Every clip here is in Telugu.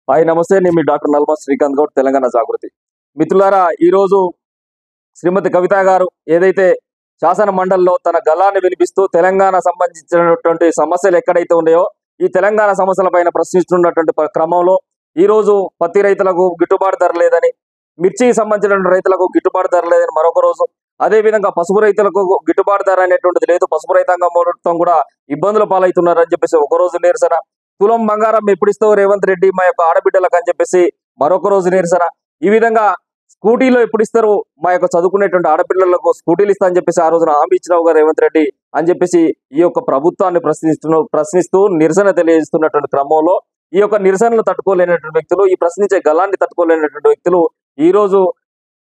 హాయ్ నమస్తే, నేను మీ డాక్టర్ నల్మా శ్రీకాంత్ గౌడ్, తెలంగాణ జాగృతి. మిత్రులారా, ఈరోజు శ్రీమతి కవిత గారు ఏదైతే శాసన మండలిలో తన గళాన్ని వినిపిస్తూ తెలంగాణ సంబంధించినటువంటి సమస్యలు ఎక్కడైతే ఉన్నాయో ఈ తెలంగాణ సమస్యలపైన ప్రశ్నిస్తున్నటువంటి క్రమంలో ఈరోజు పత్తి రైతులకు గిట్టుబాటు ధర లేదని, మిర్చికి సంబంధించిన రైతులకు గిట్టుబాటు ధర లేదని మరొక రోజు, అదేవిధంగా పసుపు రైతులకు గిట్టుబాటు ధర అనేటువంటిది లేదు, పసుపు రైతాంగం మొత్తం కూడా ఇబ్బందుల పాలవుతున్నారని చెప్పేసి ఒక రోజు నిరసన, తులం బంగారం ఎప్పుడు ఇస్తావు రేవంత్ రెడ్డి మా యొక్క ఆడబిడ్డలకు అని చెప్పేసి మరొక రోజు నిరసన, ఈ విధంగా స్కూటీలో ఎప్పుడు ఇస్తారు మా యొక్క చదువుకునేటువంటి ఆడపిల్లలకు స్కూటీలు ఇస్తా అని చెప్పేసి ఆ రోజున హామీ ఇచ్చినావు కదా రేవంత్ రెడ్డి అని చెప్పేసి ఈ యొక్క ప్రభుత్వాన్ని ప్రశ్నిస్తూ నిరసన తెలియజేస్తున్నటువంటి క్రమంలో ఈ యొక్క నిరసనలు తట్టుకోలేనటువంటి వ్యక్తులు, ఈ ప్రశ్నించే గలాన్ని తట్టుకోలేనటువంటి వ్యక్తులు ఈ రోజు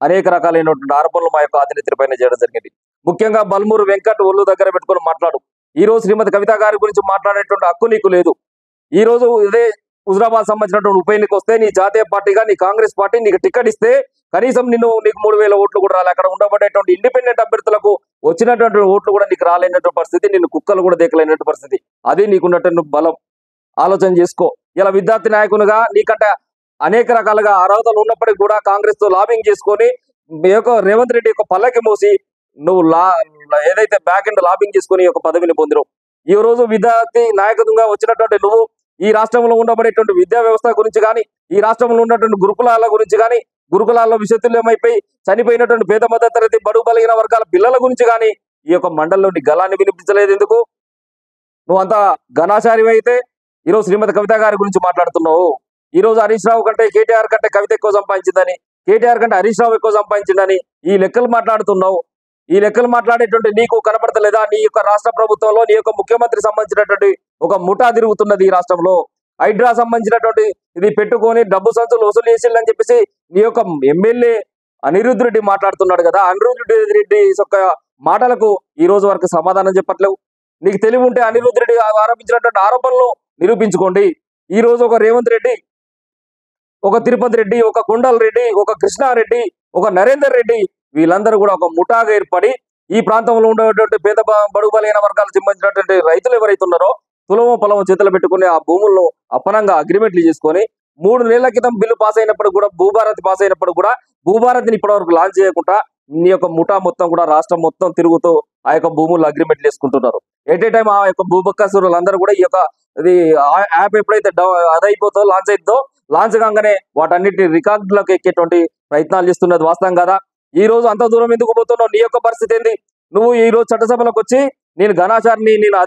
అనేక రకాలైనటువంటి ఆరోపణలు మా యొక్క అధినేత్రి పైన చేయడం జరిగింది. ముఖ్యంగా బల్మూరు వెంకట్ ఒళ్ళు దగ్గర పెట్టుకొని మాట్లాడు, ఈ రోజు శ్రీమతి కవిత గారి గురించి మాట్లాడేటువంటి హక్కు నీకు లేదు. ఈ రోజు ఇదే హుజరాబాద్ సంబంధించినటువంటి ఉప ఎన్నిక వస్తే నీ జాతీయ పార్టీగా నీ కాంగ్రెస్ పార్టీ నీకు టికెట్ ఇస్తే కనీసం నీకు 3000 ఓట్లు కూడా రాలే. అక్కడ ఉండబడేటువంటి ఇండిపెండెంట్ అభ్యర్థులకు వచ్చినటువంటి ఓట్లు కూడా నీకు రాలేనటువంటి పరిస్థితి, నిన్ను కుక్కలు కూడా దేకలేనటువంటి పరిస్థితి. అది నీకున్నటువంటి బలం. ఆలోచన చేసుకో. ఇలా విద్యార్థి నాయకునిగా నీకంటే అనేక రకాలుగా అర్హతలు ఉన్నప్పటికీ కూడా కాంగ్రెస్ తో లాబింగ్ చేసుకొని రేవంత్ రెడ్డి యొక్క పల్లకి మోసి నువ్వు ఏదైతే బ్యాక్ ఎండ్ లాబింగ్ చేసుకుని ఒక పదవిని పొందినవు. ఈ రోజు విద్యార్థి నాయకత్వంగా వచ్చినటువంటి నువ్వు ఈ రాష్ట్రంలో ఉండబడేటువంటి విద్యా వ్యవస్థ గురించి కానీ, ఈ రాష్ట్రంలో ఉన్నటువంటి గురుకులాల గురించి కానీ, గురుకులాల్లో విషతుల్యమైపోయి చనిపోయినటువంటి పేద మధ్య తరగతి బడుగు బలహీన వర్గాల పిల్లల గురించి కానీ ఈ యొక్క మండలిలో నీ గలాన్ని వినిపించలేదు ఎందుకు? నువ్వు అంతా ఘనాచారి అయితే ఈరోజు శ్రీమతి కవిత గారి గురించి మాట్లాడుతున్నావు. ఈ రోజు హరీష్ రావు కంటే కేటీఆర్ కంటే కవిత ఎక్కువ సంపాదించిందని, కేటీఆర్ కంటే హరీష్ రావు ఎక్కువ సంపాదించిందని ఈ లెక్కలు మాట్లాడుతున్నావు. ఈ లెక్కలు మాట్లాడేటువంటి నీకు కనపడతలేదా? నీ యొక్క రాష్ట్ర ప్రభుత్వంలో నీ యొక్క ముఖ్యమంత్రి సంబంధించినటువంటి ఒక ముఠా తిరుగుతున్నది ఈ రాష్ట్రంలో. హైడ్రా సంబంధించినటువంటి ఇది పెట్టుకొని డబ్బు సంచులు వసూలు చేసిందని చెప్పేసి నీ యొక్క ఎమ్మెల్యే అనిరుద్ధ్ రెడ్డి మాట్లాడుతున్నాడు కదా. అనిరుద్ధ్ రెడ్డి యొక్క మాటలకు ఈ రోజు వరకు సమాధానం చెప్పట్లేవు. నీకు తెలివి ఉంటే అనిరుద్ధ్ రెడ్డి ఆరోపించినటువంటి ఆరోపణలు నిరూపించుకోండి. ఈ రోజు ఒక రేవంత్ రెడ్డి, ఒక తిరుపతి రెడ్డి, ఒక కొండల్ రెడ్డి, ఒక కృష్ణారెడ్డి, ఒక నరేందర్ రెడ్డి, వీళ్ళందరూ కూడా ఒక ముఠాగా ఏర్పడి ఈ ప్రాంతంలో ఉండేటువంటి పేద బడుగు బలైన వర్గాలకు సంబంధించినటువంటి రైతులు ఎవరైతే ఉన్నారో తులమో పొలమో చేతులు పెట్టుకుని ఆ భూములను అప్పనంగా అగ్రిమెంట్లు చేసుకొని 3 నెలల క్రితం బిల్లు పాస్ అయినప్పుడు కూడా భూభారతి పాస్ అయినప్పుడు కూడా భూభారతిని ఇప్పటివరకు లాంచ్ చేయకుండా నీ యొక్క ముఠా మొత్తం కూడా రాష్ట్రం మొత్తం తిరుగుతూ ఆ యొక్క భూములు అగ్రిమెంట్లు చేసుకుంటున్నారు. ఎట్ ఏ టైం ఆ యొక్క భూబక్కసురులందరూ కూడా ఈ యొక్క యాప్ ఎప్పుడైతే అదైపోతుందో లాంచ్ అవుతుందో లాంచ్ కాగానే వాటన్నిటిని రికార్డులకు ఎక్కేటువంటి ప్రయత్నాలు చేస్తున్నది వాస్తవం కదా. ఈ రోజు అంత దూరం ఎందుకు పోతున్నావు? నీ యొక్క పరిస్థితి ఏంది? నువ్వు ఈ రోజు చట్టసభలకు వచ్చి నేను ఘనాచారిని, నేను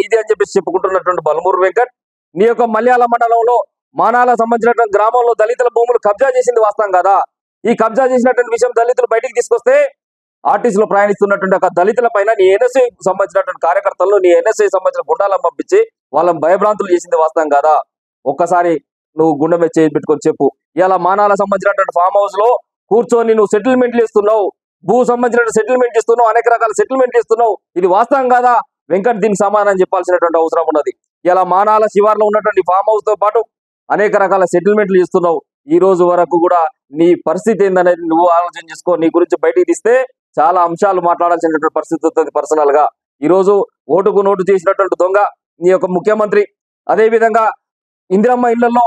ఇది అని చెప్పేసి చెప్పుకుంటున్నటువంటి బల్మూరు వెంకట్ నీ యొక్క మల్యాల మండలంలో మానాల సంబంధించినటువంటి గ్రామంలో దళితుల భూములు కబ్జా చేసింది వాస్తవం కదా. ఈ కబ్జా చేసినటువంటి విషయం దళితులు బయటికి తీసుకొస్తే ఆర్టీసీలో ప్రయాణిస్తున్నటువంటి ఒక దళితుల పైన నీ ఎన్ఎస్ఐ సంబంధించినటువంటి కార్యకర్తలను, నీ ఎన్ఎస్ఐ సంబంధించిన గుండాలను పంపించి వాళ్ళని భయభ్రాంతులు చేసింది వాస్తవం కదా. ఒక్కసారి నువ్వు గుండె మీద చేసి పెట్టుకొని చెప్పు. ఇలా మానాల సంబంధించినటువంటి ఫామ్ హౌస్ లో కూర్చొని నువ్వు సెటిల్మెంట్లు ఇస్తున్నావు, భూ సంబంధించిన సెటిల్మెంట్ ఇస్తున్నావు, అనేక రకాల సెటిల్మెంట్ ఇస్తున్నావు. ఇది వాస్తవం కాదా? వెంకట్ దీనికి సమాధానం చెప్పాల్సినటువంటి అవసరం ఉన్నది. ఇలా మానాల శివార్లో ఉన్నటువంటి ఫామ్ హౌస్ తో పాటు అనేక రకాల సెటిల్మెంట్లు ఇస్తున్నావు. ఈ రోజు వరకు కూడా నీ పరిస్థితి ఏందనేది నువ్వు ఆలోచన చేసుకో. నీ గురించి బయటికి తీస్తే చాలా అంశాలు మాట్లాడాల్సినటువంటి పరిస్థితి వస్తుంది పర్సనల్ గా. ఈ రోజు ఓటుకు నోటు చేసినటువంటి దొంగ నీ యొక్క ముఖ్యమంత్రి, అదే విధంగా ఇందిరమ్మ ఇళ్లలో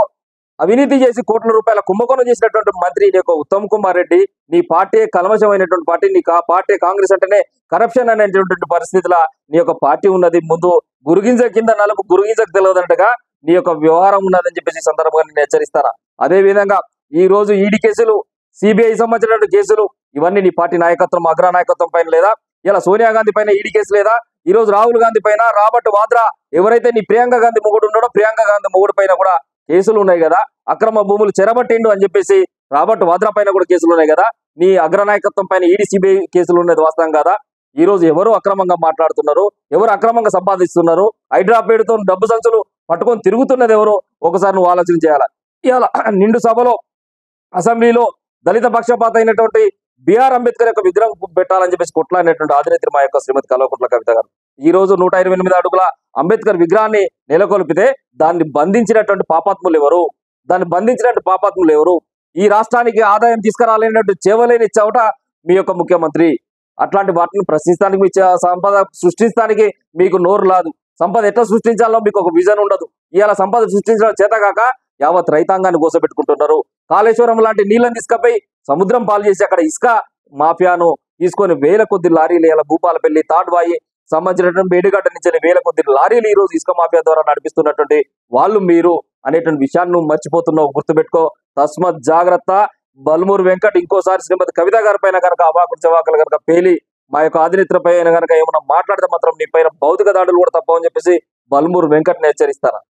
అవినీతి చేసి కోట్ల రూపాయల కుంభకోణం చేసినటువంటి మంత్రి నీ యొక్క ఉత్తమ్ కుమార్ రెడ్డి, నీ పార్టీ కల్మషమైనటువంటి పార్టీ, నీ పార్టీ కాంగ్రెస్ అంటేనే కరప్షన్ అనేటువంటి పరిస్థితిలో నీ యొక్క పార్టీ ఉన్నది. ముందు గురుగింజ కింద నలుపు గురుగింజకు తెలియదన్నట్టుగా నీ యొక్క వ్యవహారం ఉన్నదని చెప్పేసి సందర్భంగా నేను హెచ్చరిస్తారా. అదే విధంగా ఈ రోజు ఈడీ కేసులు, సిబిఐ సంబంధించినటువంటి కేసులు ఇవన్నీ నీ పార్టీ నాయకత్వం, అగ్ర నాయకత్వం పైన లేదా? ఇలా సోనియా గాంధీ పైన ఈడీ కేసు లేదా? ఈ రోజు రాహుల్ గాంధీ పైన, రాబర్ట్ వాద్రా ఎవరైతే నీ ప్రియాంక గాంధీ మొగుడు ఉన్నాడో ప్రియాంక గాంధీ మొగుడు పైన కూడా కేసులు ఉన్నాయి కదా. అక్రమ భూములు చెరబట్టిండు అని చెప్పేసి రాబర్ట్ వాద్రా పైన కూడా కేసులు ఉన్నాయి కదా. నీ అగ్రనాయకత్వం పైన ఈడీ సిబిఐ కేసులు ఉన్నది వాస్తవం కాదా? ఈ రోజు ఎవరు అక్రమంగా మాట్లాడుతున్నారు, ఎవరు అక్రమంగా సంపాదిస్తున్నారు, హైడ్రా పేరుతో డబ్బు సంచులు పట్టుకొని తిరుగుతున్నది ఎవరు? ఒకసారి నువ్వు ఆలోచన చేయాలా. ఇలా నిండు సభలో అసెంబ్లీలో దళిత పక్షపాత అయినటువంటి బిఆర్ అంబేద్కర్ యొక్క విగ్రహం పెట్టాలని చెప్పేసి కొట్లాడినటువంటి అధినేత్రి మా యొక్క శ్రీమతి కల్వకుంట్ల కవిత గారు ఈ రోజు 128 అడుగుల అంబేద్కర్ విగ్రహాన్ని నెలకొల్పితే దాన్ని బంధించినటువంటి పాపాత్ములు ఎవరు? దాన్ని బంధించినటువంటి పాపాత్ములు ఎవరు? ఈ రాష్ట్రానికి ఆదాయం తీసుకురాలేనట్టు చేవలేని చోట మీ యొక్క ముఖ్యమంత్రి. అట్లాంటి వాటిని ప్రశ్నిస్తానికి, మీ సంపద సృష్టించడానికి మీకు నోరు రాదు. సంపద ఎట్లా సృష్టించాలో మీకు ఒక విజన్ ఉండదు. ఇవాళ సంపద సృష్టించడం చేతగాక యావత్ రైతాంగాన్ని గోసపెట్టుకుంటున్నారు. కాళేశ్వరం లాంటి నీళ్ళని తీసుకపోయి సముద్రం పాలు చేసి అక్కడ ఇసుక మాఫియాను తీసుకొని వేల కొద్ది లారీలు ఇలా భూపాలపల్లి తాడ్వాయి సంబంధించినటువంటి మేడిగడ్డ నుంచి వేల కొద్ది లారీలు ఈ రోజు ఇసుక మాఫియా ద్వారా నడిపిస్తున్నటువంటి వాళ్ళు మీరు అనేటువంటి విషయాన్ని నువ్వు మర్చిపోతున్నావు. గుర్తుపెట్టుకో, తస్మత్ జాగ్రత్త. బల్మూరు వెంకట్ ఇంకోసారి శ్రీమతి కవిత గారి పైన కనుక అవాకులు చవాకులు కనుక పేలి మా యొక్క ఆధినిత్ర పైన కనుక ఏమన్నా మాట్లాడితే మాత్రం నీ పైన భౌతిక దాడులు కూడా తప్పవని చెప్పేసి బల్మూరు వెంకట్ని హెచ్చరిస్తాను.